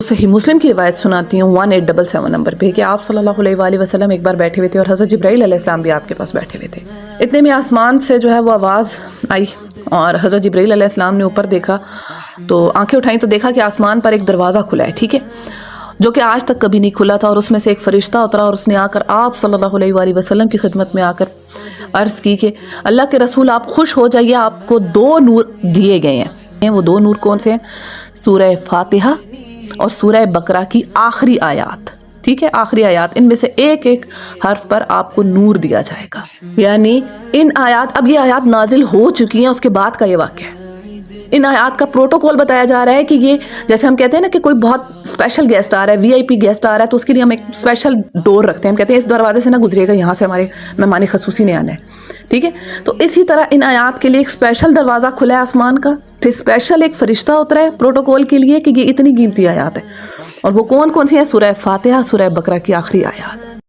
صحیح مسلم کی روایت سناتی ہوں 1877 نمبر پہ کہ آپ صلی اللہ علیہ وآلہ وسلم ایک بار بیٹھے ہوئے تھے اور حضرت جبرائیل علیہ السلام بھی آپ کے پاس بیٹھے ہوئے تھے. اتنے میں آسمان سے جو ہے وہ آواز آئی اور حضرت جبرائیل علیہ السلام نے اوپر دیکھا تو آنکھیں اٹھائیں تو دیکھا کہ آسمان پر ایک دروازہ کھلا ہے، ٹھیک ہے، جو کہ آج تک کبھی نہیں کھلا تھا، اور اس میں سے ایک فرشتہ اترا اور اس نے آ کر آپ صلی اللہ علیہ وآلہ وسلم کی خدمت میں آ کر عرض کی کہ اللہ کے رسول آپ خوش ہو جائیے، آپ کو 2 نور دیے گئے ہیں. وہ 2 نور کون سے ہیں؟ سورہ فاتحہ اور سورہ بقرہ کی آخری آیات، ٹھیک ہے، آخری آیات، ان میں سے ایک ایک حرف پر آپ کو نور دیا جائے گا. یعنی ان آیات، اب یہ آیات نازل ہو چکی ہیں، اس کے بعد کا یہ واقعہ ہے. ان آیات کا پروٹوکول بتایا جا رہا ہے کہ یہ جیسے ہم کہتے ہیں نا کہ کوئی بہت اسپیشل گیسٹ آ رہا ہے، VIP گیسٹ آ رہا ہے، تو اس کے لیے ہم ایک اسپیشل ڈور رکھتے ہیں، ہم کہتے ہیں اس دروازے سے نہ گزرے گا، یہاں سے ہمارے مہمان خصوصی نے آنا ہے، ٹھیک ہے. تو اسی طرح ان آیات کے لیے ایک اسپیشل دروازہ کھلا ہے آسمان کا، پھر اسپیشل ایک فرشتہ اترا ہے پروٹوکول کے لیے کہ یہ اتنی قیمتی آیات ہے. اور وہ کون سی ہیں؟ سورہ فاتحہ، سورہ بقرہ کی آخری آیات.